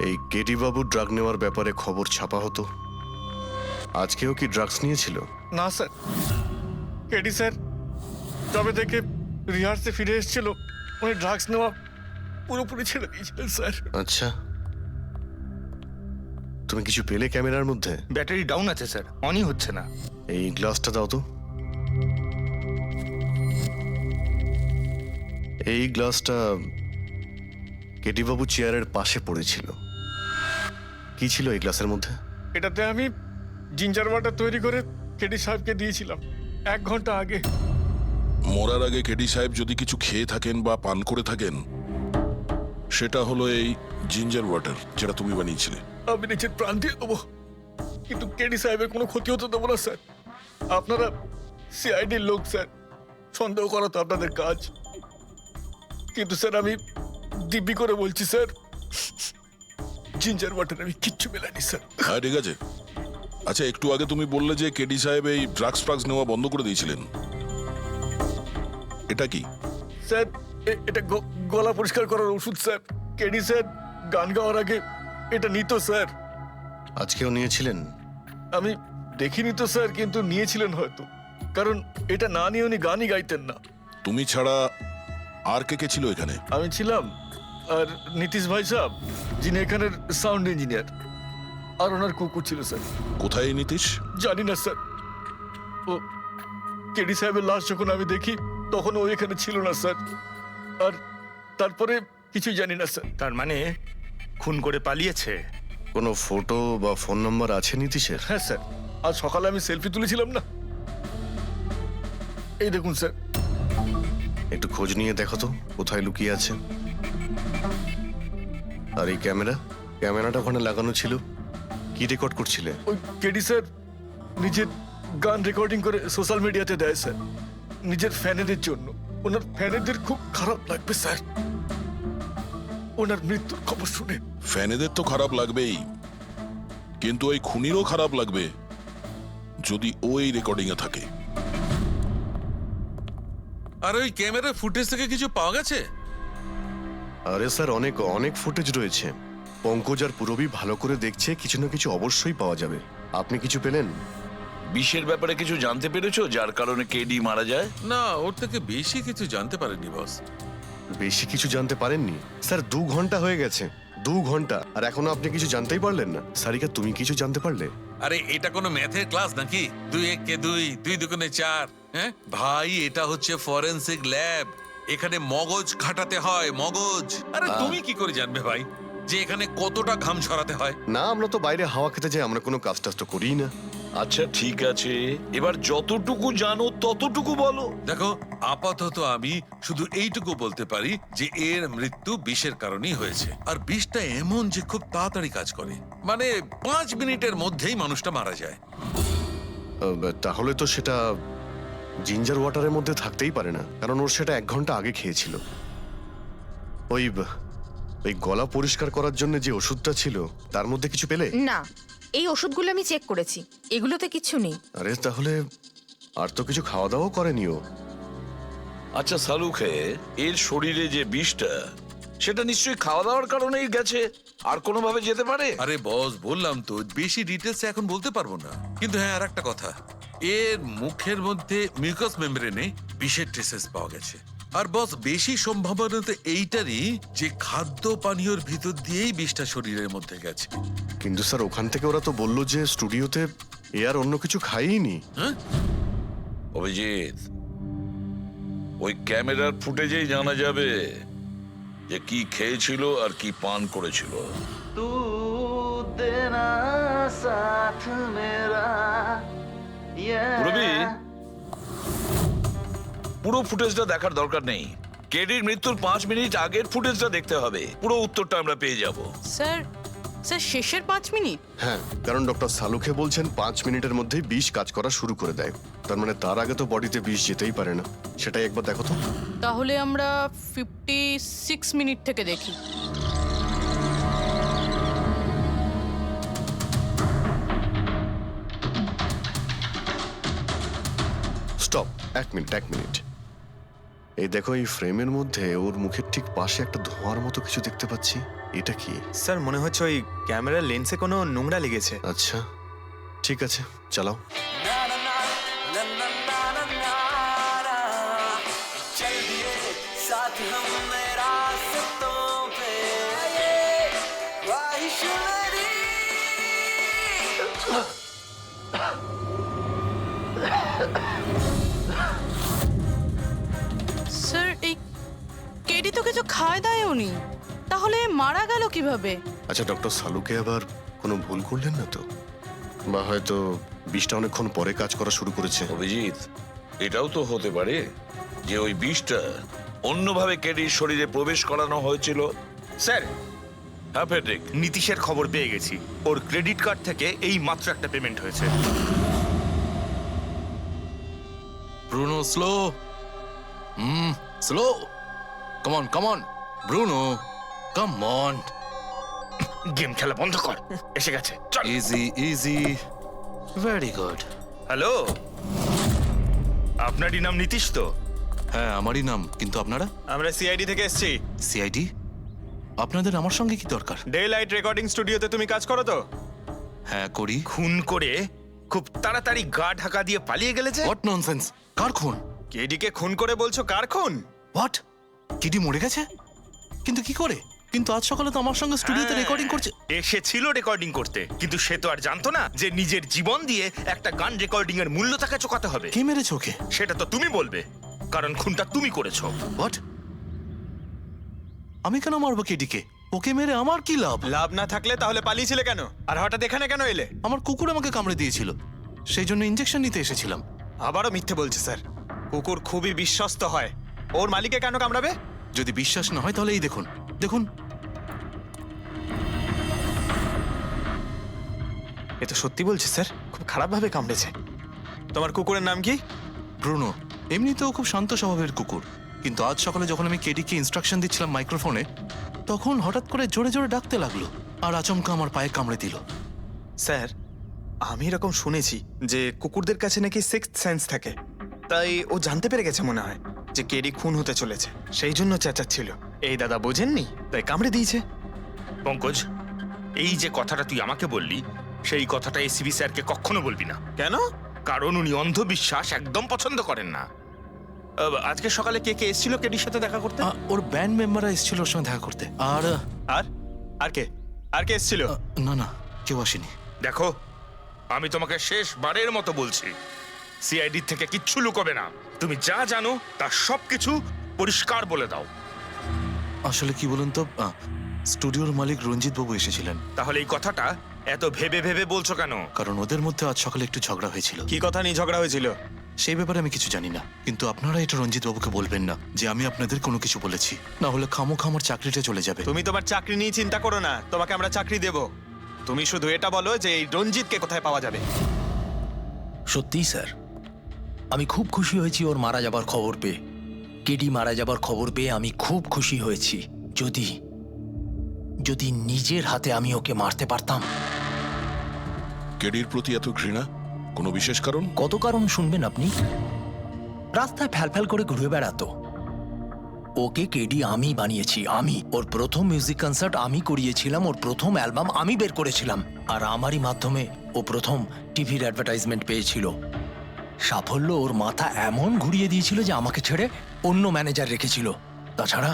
এই কেডি বাবু ড্রাগ নেওয়ার ব্যাপারে খবর ছাপা হতো। আজকেও কি ড্রাগস নিয়েছিল? না স্যার, কেডি স্যার তবে থেকে রিহার্সে ফিরে এসেছিল, উনি ড্রাগস নেওয়া পুরোপুরি ছেড়ে দিয়েছিলেন স্যার। আচ্ছা, তুমি কিছু পেলে ক্যামেরার মধ্যে? ব্যাটারি ডাউন আছে স্যার, অনই হচ্ছে না। এই গ্লাসটা দাও তো। এই গ্লাসটা কেডি বাবু চেয়ারের পাশে পড়েছিল। কি ছিল এই গ্লাসের মধ্যে? এটাতে আমি জিঞ্জার ওয়াটার তৈরি করে কেডি সাহেবকে দিয়েছিলাম 1 ঘন্টা আগে। মরার আগে কেডি সাহেব যদি কিছু খেয়ে থাকেন বা পান করে থাকেন, সেটা হলো এই জিঞ্জার ওয়াটার যেটা তুমি বানিয়েছিলে। আমি নিজের প্রাণ দিয়ে দেবো, কিন্তু কেডি সাহেবের কোনো ক্ষতি হতে দেবো না স্যার। আপনারা সিআইডির লোক স্যার, সন্দেহ করা তো আপনাদের কাজ। কিন্তু স্যার আমি দিব্যি করে বলছি স্যার, জিঞ্জার ওয়াটার আমি কিচ্ছু মেলাইনি স্যার। হ্যাঁ ঠিক আছে। আচ্ছা, একটু আগে তুমি বললে যে কেডি সাহেব এই ড্রাগস নেওয়া বন্ধ করে দিয়েছিলেন, এটা কি? স্যার এটা গলা পরিষ্কার করার ওষুধ স্যার। কেডি স্যার গান গাওয়ার আগে এটা নিত স্যার। আজকেও নিয়েছিলেন? আমি দেখিনি তো স্যার, কিন্তু নিয়েছিলেন হয়তো, কারণ এটা না নিয়ে উনি গানই গাইতেন না। তুমি ছাড়া আর কে কে ছিল এখানে? আমি ছিলাম, আর নীতিশ ভাই সাহেব যিনি এখানের সাউন্ড ইঞ্জিনিয়ার, আর ওনার কুকুর ছিল স্যার। কোথায় এই নীতিশ? জানি না স্যার। ও কেডি সাহেবের লাশ যখন আমি দেখি তখন ও এখানে ছিল না স্যার, আর তারপরে কিছুই জানি না স্যার। তার মানে খুন করে পালিয়েছে? কোনো ফটো বা ফোন নাম্বার আছে নীতিশের? হ্যাঁ স্যার, আজ সকালে আমি সেলফি তুলেছিলাম না, এই দেখুন স্যার। একটু খোঁজ নিয়ে দেখো তো কোথায় লুকিয়ে আছে। আর এই ক্যামেরাটা ওখানে লাগানো ছিল, কি রেকর্ড করছিলে? ওই কেডি স্যার নিজের গান রেকর্ডিং করে সোশ্যাল মিডিয়াতে দেয় স্যার, নিজের ফ্যানেদের জন্য। ওনার ফ্যানেদের খুব খারাপ লাগবে স্যার ওনার মৃত্যুর খবর শুনে। ফ্যানেদের তো খারাপ লাগবেই, কিন্তু ওই খুনিরও খারাপ লাগবে যদি ও এই রেকর্ডিং এ থাকে। আর ওই ক্যামেরার ফুটেজ থেকে কিছু পাওয়া গেছে? আরে স্যার, অনেক অনেক ফুটেজ রয়েছে। পঙ্কজ আর পুরবী ভালো করে দেখছে, কিছু না কিছু অবশ্যই পাওয়া যাবে। আপনি কিছু পেলেন? বিষের ব্যাপারে কিছু জানতে পেরেছো যার কারণে কেডি মারা যায়? না, ওর থেকে বেশি কিছু জানতে পারেনি বস। বেশি কিছু জানতে পারেননি স্যার? 2 ঘন্টা হয়ে গেছে, 2 ঘন্টা, আর এখনো আপনি কিছু জানতেই পারলেন না। সারিকা, তুমি কিছু জানতে পারলে? আরে এটা কোনো ম্যাথের ক্লাস নাকি? 2 × 1 = 2, 2 × 2 = 4। হ্যাঁ ভাই, এটা হচ্ছে ফরেনসিক ল্যাব, এখানে মগজ খাটাতে হয়, মগজ। আরে তুমি কি করে জানবে ভাই যে এখানে কতটা ঘাম ছড়াতে হয়? না, আমরা তো বাইরে হাওয়া খেতে যাই, আমরা কোনো কাজ টাজ তো করি না। আচ্ছা ঠিক আছে, এবার যতটুকু জানো ততটুকু বলো। দেখো, আপাতত আমি শুধু এইটুকু বলতে পারি যে এর মৃত্যু বিষের কারণেই হয়েছে। আর বিষটা এমন যে খুব তাড়াতাড়ি কাজ করে, মানে 5 মিনিটের মধ্যেই মানুষটা মারা যায়। তাহলে তো সেটা জিঞ্জার ওয়াটারের মধ্যে থাকতেই পারে না, কারণ ওর সেটা 1 ঘন্টা আগে খেয়েছিল। ওই গলা পরিষ্কার করার জন্য যে ওষুধটা ছিল তার মধ্যে কিছু পেলে? না, এই ওষুধগুলো আমি চেক করেছি, এগুলোতে কিছু নেই। আরে তাহলে আর তো কিছু খাওয়া দাওয়া করেনি ও। আচ্ছা সালুকে, এর শরীরে যে বিষটা, সেটা নিশ্চয়ই খাওয়া দাওয়ার কারণেই গেছে, আর কোনোভাবে যেতে পারে? আরে বস, বললাম তো বেশি ডিটেলস এখন বলতে পারবো না। কিন্তু হ্যাঁ, আর একটা কথা, এর মুখের মধ্যে মিউকাস মেমব্রেনে বিষের ট্রেসেস পাওয়া গেছে। আর বস, বেশি সম্ভাবনা তো এইটারই যে খাদ্য পানীয়র ভিতর দিয়েই বিষটা শরীরের মধ্যে গেছে। কিন্তু স্যার, ওখান থেকে ওরা তো বললো যে স্টুডিওতে এ আর অন্য কিছু খাইনি। হ্যাঁ অভিজিৎ, ওই ক্যামেরার ফুটেজেই জানা যাবে যে কি খেয়েছিল আর কি পান করেছিল। तू देना साथ मेरा পুরবী, পুরো ফুটেজটা দেখার দরকার নেই, কেডির মৃত্যুর 5 মিনিট আগের ফুটেজটা দেখতে হবে। পুরো উত্তরটা আমরা পেয়ে যাব। স্যার, শেষের 5 মিনিট? হ্যাঁ, কারণ ডক্টর সালুকে বলছেন 5 মিনিটের মধ্যেই বিষ কাজ করা শুরু করে দেয়। তার মানে তার আগে তো বডিতে বিষ যেতেই পারে না। সেটাই একবার দেখো তো। তাহলে আমরা 56 মিনিট থেকে দেখি। Stop, 1 minute. এই দেখো, এই ফ্রেমের মধ্যে ওর মুখের ঠিক পাশে একটা ধোঁয়ার মতো কিছু দেখতে পাচ্ছি। এটা কি? স্যার মনে হচ্ছে ওই ক্যামেরার লেন্সে কোনো নোংরা লেগেছে। আচ্ছা ঠিক আছে, চালাও। স্যার, এই কেডি তো কিছু খায় দায়ও নি, তাহলে মারা গেল কিভাবে? আচ্ছা, ডক্টর সালুকে আবার কোনো ভুল করলেন না তো? বা হয়তো বিষটা অনেকক্ষণ পরে কাজ করা শুরু করেছে। অভিজিৎ, এটাও তো হতে পারে যে ওই বিষটা অন্যভাবে কেডির শরীরে প্রবেশ করানো হয়েছিল। স্যার, হ্যাঁ ফেডরিক, নীতিশের খবর পেয়ে গেছি। ওর ক্রেডিট কার্ড থেকে এই মাত্র একটা পেমেন্ট হয়েছে। Bruno slow. Slow. Come on Bruno, come on. Game খেলা বন্ধ কর, এসে গেছে, চল। Easy very good. হ্যালো, আপনারই নাম নীতিশ তো? হ্যাঁ আমারই নাম, কিন্তু আপনারা? আমরা সিআইডি থেকে এসেছি। সিআইডি? আপনাদের আমার সঙ্গে কি দরকার? ডে লাইট রেকর্ডিং স্টুডিওতে তুমি কাজ করো তো? হ্যাঁ করি। খুন করে খুব তাড়াতাড়ি গা ঢাকা দিয়ে পালিয়ে গেলে যে? What nonsense! কার খুন? কেডিকে খুন করে বলছো কার খুন? হোয়াট? কিডি মরে গেছে? কিন্তু কি করে? কিন্তু আজ সকালে তো আমার সঙ্গে স্টুডিওতে রেকর্ডিং করছে। এসেছিল রেকর্ডিং করতে, কিন্তু সে তো আর জানতো না যে নিজের জীবন দিয়ে একটা গান রেকর্ডিং এর মূল্য তাকে চোকাতে হবে। কে মেরেছে ওকে? সেটা তো তুমি বলবে, কারণ খুনটা তুমি করেছো। হোয়াট? আমি কেন মারবো কেডিকে? ওকে মেরে আমার কি লাভ? লাভ না থাকলে তাহলে পালিয়েছিলে কেন? আর হঠাৎ এখানে কেন এলে? আমার কুকুর আমাকে কামড়ে দিয়েছিল, সেই জন্য ইনজেকশন নিতে এসেছিলাম। আবারও মিথ্যে বলছে স্যার। কুকুর খুবই বিশ্বস্ত হয়। ওর মালিককে কেন কামড়াবে? যদি বিশ্বাস না হয় তাহলে এই দেখুন, দেখুন। এ তো সত্যি বলছে স্যার, খুব খারাপভাবে কামড়েছে। তোমার কুকুরের নাম কি? ব্রুনো। এমনিতেও খুব শান্ত স্বভাবের কুকুর, কিন্তু আজ সকালে যখন আমি কেডিকে ইনস্ট্রাকশন দিচ্ছিলাম মাইক্রোফোনে, তখন হঠাৎ করে জোরে জোরে ডাকতে লাগলো আর আচমকা আমার পায়ে কামড়ে দিল। স্যার, আমি এরকম শুনেছি যে কুকুরদের কাছে নাকি সিক্সথ সেন্স থাকে। তাই ও জানতে পেরে গেছে মনে হয় যে কেডি খুন হতে চলেছে, সেই জন্য চেঁচাচ্ছিল। এই দাদা বোঝেননি, তাই কামড়ে দিয়েছে। পঙ্কজ, এই যে কথাটা তুই আমাকে বললি, সেই কথাটা এসিবি স্যারকে কখনো বলবি না। কেন? কারণ উনি অন্ধবিশ্বাস একদম পছন্দ করেন না। আজকে সকালে কে কে এসেছিল কেডির সাথে দেখা করতে? ওর ব্যান্ড মেম্বাররা এসেছিল ওর সঙ্গে দেখা করতে। আর আর আর কে আর কে এসেছিল? না না, কেউ আসেনি। দেখো, আমি তোমাকে শেষবারের মতো বলছি, সিআইডি থেকে কিচ্ছু লুকোবে না। তুমি যা জানো তার সবকিছু পরিষ্কার বলে দাও। আসলে কি বলুন তো, স্টুডিওর মালিক রঞ্জিত বাবু এসেছিলেন। তাহলে এই কথাটা এত ভেবে ভেবে বলছো কেন? কারণ ওদের মধ্যে আজ সকালে একটু ঝগড়া হয়েছিল। কি কথা নিয়ে ঝগড়া হয়েছিল? সেই ব্যাপারে আমি কিছু জানি না, কিন্তু আপনারা এটা রঞ্জিত বাবুকে বলবেন না যে আমি আপনাদের কোনো কিছু বলেছি, না হলে খামোখা আমার চাকরিটা চলে যাবে। তুমি তোমার চাকরি নিয়ে চিন্তা করো না, তোমাকে আমরা চাকরি দেব। তুমি শুধু এটা বলো যে এই রঞ্জিতকে কোথায় পাওয়া যাবে। সত্যিই স্যার, আমি খুব খুশি হয়েছি ওর মারা যাবার খবর পেয়ে। কেডি মারা যাবার খবর পেয়ে আমি খুব খুশি হয়েছি। যদি যদি নিজের হাতে আমি ওকে মারতে পারতাম। কেডির প্রতি এত ঘৃণা, কোনো বিশেষ কারণ? কত কারণ শুনবেন আপনি? রাস্তায় ফ্যালফ্যাল করে ঘুরে বেড়াতো। ওকে কেডি আমি বানিয়েছি, আমি। ওর প্রথম মিউজিক কনসার্ট আমি করিয়েছিলাম, ওর প্রথম অ্যালবাম আমি বের করেছিলাম, আর আমারই মাধ্যমে ও প্রথম টিভির অ্যাডভার্টাইজমেন্ট পেয়েছিল। সাফল্য ওর মাথা এমন ঘুরিয়ে দিয়েছিল যে আমাকে ছেড়ে অন্য ম্যানেজার রেখেছিল। তাছাড়া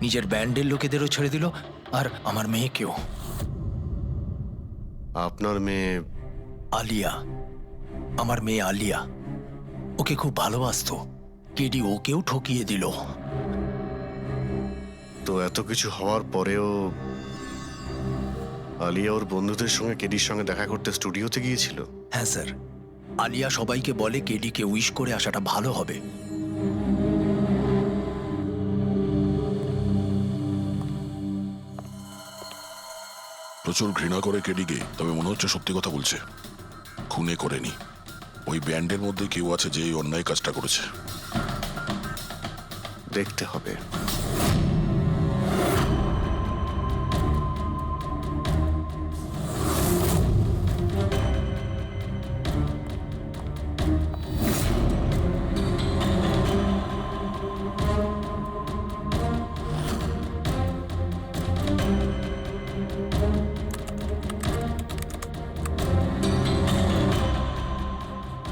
নিজের ব্যান্ডের লোকেদেরও ছেড়ে দিল, আর আমার মেয়েকেও। আপনার মেয়ে? আলিয়া, আমার মেয়ে আলিয়া। ওকে খুব ভালোবাসতো, কেডি ওকেও ঠকিয়ে দিল। তো এত কিছু হওয়ার পরেও আলিয়া ওর বন্ধুদের সঙ্গে কেডির সঙ্গে দেখা করতে স্টুডিওতে গিয়েছিল? হ্যাঁ স্যার, আলিয়া সবাইকে বলে কেডিকে উইশ করে আসাটা ভালো হবে। প্রচুর ঘৃণা করে কেডিকে, তবে মনে হচ্ছে সত্যি কথা বলছে। খুনে করেনি, ওই ব্যান্ডের মধ্যে কেউ আছে যে এই অন্যায় কাজটা করেছে। দেখতে হবে।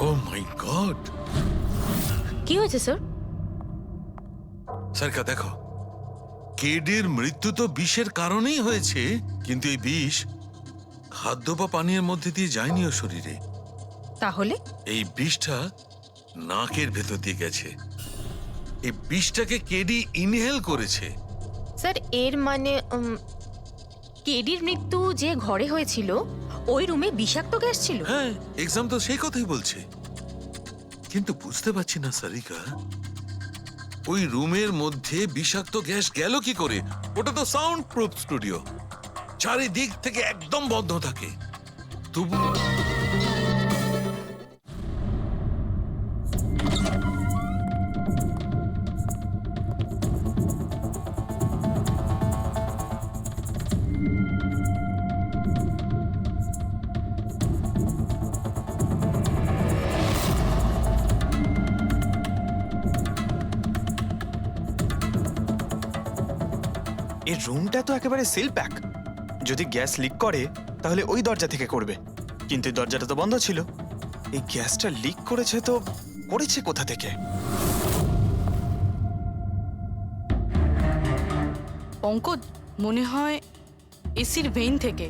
ও মাই গড! কি হয়েছে স্যার? সারকা দেখো, কেডির মৃত্যু তো বিষের কারণেই হয়েছে, কিন্তু এই বিষ খাদ্য বা পানীয়ের মধ্যে দিয়ে যায়নি ও শরীরে। তাহলে এই বিষটা নাকের ভেতর দিয়ে গেছে। এই বিষটাকে কেডি ইনহেল করেছে। স্যার এর মানে কেডির মৃত্যু যে ঘরে হয়েছিল ওই রুমে বিষাক্ত গ্যাস ছিল। হ্যাঁ, এক্সাম তো সেই কথাই বলছে। কিন্তু বুঝতে পারছি না সারিকা, ওই রুমের মধ্যে বিষাক্ত গ্যাস গেল কি করে? ওটা তো সাউন্ড প্রুফ স্টুডিও, চারিদিক থেকে একদম বন্ধ থাকে। তবু এই রুমটা তো একেবারে সিল প্যাক। যদি গ্যাস লিক করে তাহলে ওই দরজা থেকে করবে, কিন্তু এই দরজাটা তো বন্ধ ছিল। এই গ্যাসটা লিক করেছে তো করেছে কোথা থেকে? পঙ্কজ, মনে হয় এসির ভেইন থেকে।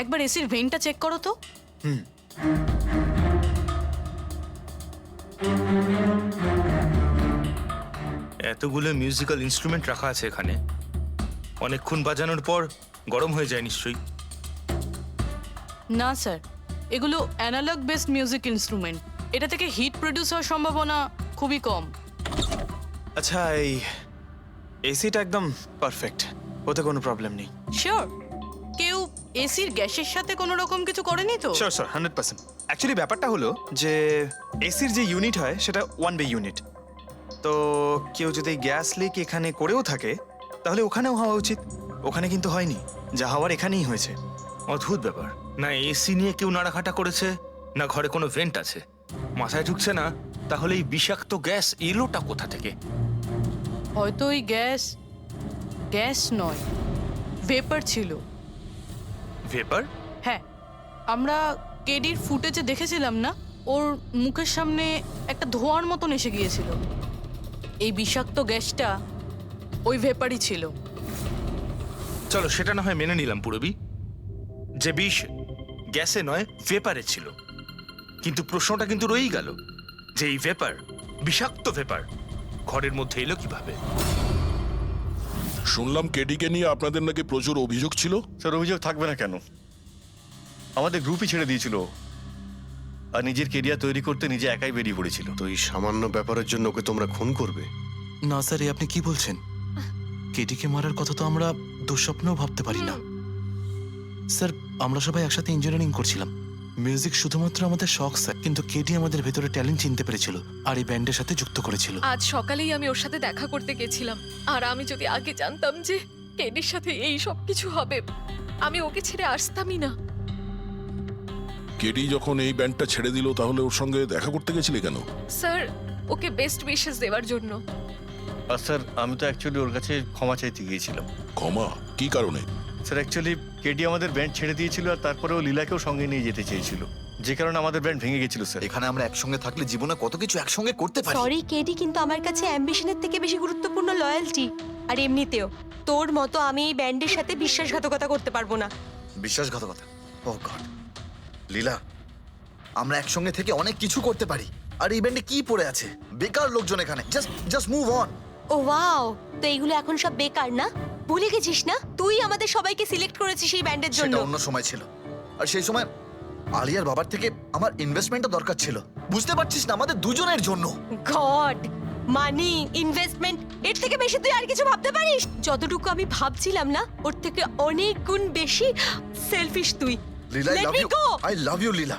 একবার এসির ভেইনটা চেক করো তো। এতগুলো মিউজিক্যাল ইনস্ট্রুমেন্ট রাখা আছে এখানে, অনেকক্ষণ বাজানোর পর গরম হয়ে যায় নিশ্চয়ই। না স্যার, এগুলো অ্যানালগ বেসড মিউজিক ইনস্ট্রুমেন্ট। এটা থেকে হিট প্রডিউস হওয়ার সম্ভাবনা খুবই কম। আচ্ছা, এই এসিটা একদম পারফেক্ট, ওতে কোনো প্রবলেম নেই। শিওর? কেউ এসির গ্যাসের সাথে কোনো রকম কিছু করেনি তো? Sure sir, 100%। অ্যাকচুয়ালি ব্যাপারটা হলো যে এসির যে ইউনিট হয় সেটা 1 বে ইউনিট। তো কেউ যদি গ্যাস লিক এখানে করেও থাকে তাহলে ওখানেও হওয়া উচিত। ওখানে কিন্তু হয়নি, যা হওয়ার এখানেই হয়েছে। অদ্ভুত ব্যাপার, না এসি নিয়ে কেউ নাড়াঘাটা করেছে, না ঘরে কোনো ভেন্ট আছে। মাথায় ঢুকছে না তাহলে এই বিষাক্ত গ্যাস এলোটা কোথা থেকে? হয়তো ওই গ্যাস নয়, ভেপার ছিল। ভেপার? হ্যাঁ, আমরা কেডির ফুটেজে দেখেছিলাম না, ওর মুখের সামনে একটা ধোঁয়ার মতন এসে গিয়েছিল। এই বিষাক্ত গ্যাসটা ওই ভেপারই ছিল। চলো সেটা না হয় মেনে নিলাম পুরবি, যে বিষ গ্যাসে নয় ভেপারে ছিল। কিন্তু প্রশ্নটা কিন্তু রয়েই গেল যে এই ভেপার, বিষাক্ত ভেপার ঘরের মধ্যে এলো কিভাবে? শুনলাম কেডিকে নিয়ে আপনাদের নাকি প্রচুর অভিযোগ ছিল। স্যার, অভিযোগ থাকবে না কেন? আমাদের গ্রুপই ছেড়ে দিয়েছিল, আর নিজের কেরিয়ার তৈরি করতে নিজে একাই বেরিয়ে পড়েছিল। তো এই সামান্য ব্যাপারের জন্য ওকে তোমরা খুন করবে? না স্যার, এ আপনি কি বলছেন? কেডিকে মারার কথা তো আমরা দুঃস্বপ্নেও ভাবতে পারি না। স্যার, আমরা সবাই একসাথে ইঞ্জিনিয়ারিং করছিলাম। মিউজিক শুধুমাত্র আমাদের শখ স্যার, কিন্তু কেডি আমাদের ভেতরে ট্যালেন্ট চিনতে পেরেছিল আর এই ব্যান্ডের সাথে যুক্ত করেছিল। আজ সকালেই আমি ওর সাথে দেখা করতে গেছিলাম, আর আমি যদি আগে জানতাম যে কেডির সাথে এই সব কিছু হবে, আমি ওকে ছেড়ে আসতামই না। কেডি যখন এই ব্যান্ডটা ছেড়ে দিল তাহলে ওর সঙ্গে দেখা করতে গেছিলে কেন? স্যার, ওকে বেস্ট উইশেস দেওয়ার জন্য। আর স্যার, আমি তো অ্যাকচুয়ালি ওর কাছে ক্ষমা চাইতে গিয়েছিলাম। ক্ষমা? কি কারণে? স্যার, অ্যাকচুয়ালি কেডি আমাদের ব্যান্ড ছেড়ে দিয়েছিল, আর তারপরে ও লীলাকেও সঙ্গে নিয়ে যেতে চেয়েছিল, যে কারণে আমাদের ব্যান্ড ভেঙে গেছিল স্যার। এখানে আমরা একসঙ্গে থাকলে জীবনে কত কিছু একসঙ্গে করতে পারি। সরি কেডি, কিন্তু আমার কাছে অ্যাম্বিশনের থেকে বেশি গুরুত্বপূর্ণ লয়্যালটি। আর এমনিতেও তোর মতো আমি এই ব্যান্ডের সাথে বিশ্বাসঘাতকতা করতে পারবো না। বিশ্বাসঘাতকতা? ও গড লীলা, আমরা একসঙ্গে থেকে অনেক কিছু করতে পারি। আর এই ব্যান্ডে কি পড়ে আছে? বেকার লোকজন এখানে। Just move on. ও ওয়াও, তো এইগুলো এখন সব বেকার না? ভুলে গেছিস না তুই আমাদের সবাইকে সিলেক্ট করেছিস এই ব্যান্ডের জন্য? সেটা অন্য সময় ছিল, আর সেই সময় আলিয়ার বাবার থেকে আমার ইনভেস্টমেন্টও দরকার ছিল। বুঝতে পারছিস না, আমাদের দুজনের জন্য। গড, মানি, ইনভেস্টমেন্ট, এর থেকে বেশি তুই আর কিছু ভাবতে পারিস? যতটুকু আমি ভাবছিলাম না, ওর থেকে অনেক গুণ বেশি সেলফিশ তুই। Leela, Let me go! I love you Leela.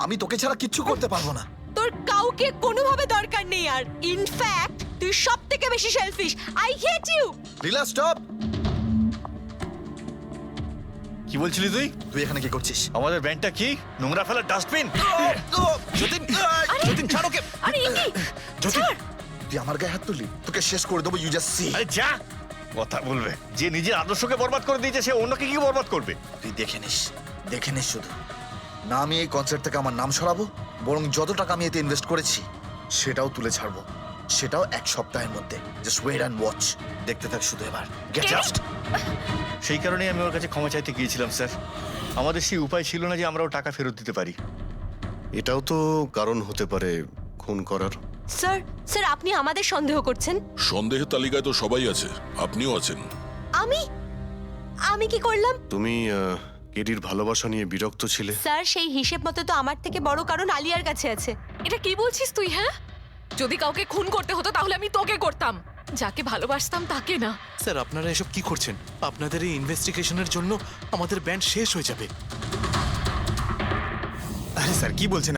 আমি তোকে ছাড়া কিচ্ছু করতে পারবো না। তোর কাউকে কোনোভাবে দরকার নেই আর। ইনফ্যাক্ট তুই সব থেকে বেশি selfish. I hate you. Leela stop. কি বলছিলি তুই? তুই এখানে কি করছিস? আমাদের ব্যান্ডটা কি নোংরা ফেলার ডাস্টবিন? যতীন, যতীন ছাড় ওকে। আরে ইনি, যতীন, তুই আমার গায়ে হাত তুললি, তোকে শেষ করে দেবো। You just see. আরে যা, কথা বলবে। যে নিজের আদর্শকে বরবাদ করে দিয়েছে সে অন্যকে কি বরবাদ করবে? তুই দেখে নিস শুধু। না আমি এই কনসার্ট থেকে আমার নাম সরাবো, বরং যত টাকা আমি এতে ইনভেস্ট করেছি সেটাও তুলে ছাড়বো, সেটাও 1 সপ্তাহের মধ্যে। Just wait and watch. দেখতে থাক শুধু এবার। Get just. সেই কারণেই আমি ওর কাছে ক্ষমা চাইতে গিয়েছিলাম স্যার। আমাদের সেই উপায় ছিল না যে আমরাও টাকা ফেরত দিতে পারি। এটাও তো কারণ হতে পারে খুন করার। স্যার আপনি আমাদের সন্দেহ করছেন? সন্দেহের তালিকায় তো সবাই আছে, আপনিও আছেন। আমি কি করলাম? তুমি কেডির ভালোবাসা নিয়ে বিরক্ত ছিলে। স্যার সেই হিসেব মতো তো আমার থেকে বড় কারণ আলিয়ার কাছে আছে। এটা কি বলছিস তুই? হ্যাঁ, যদি কাউকে খুন করতে হতো তাহলে আমি তোকে করতাম, যাকে ভালোবাসতাম তাকে না। স্যার আপনারা এসব কি করছেন? আপনাদের এই ইনভেস্টিগেশনের জন্য আমাদের ব্যান্ড শেষ হয়ে যাবে। আরে স্যার কি বলছেন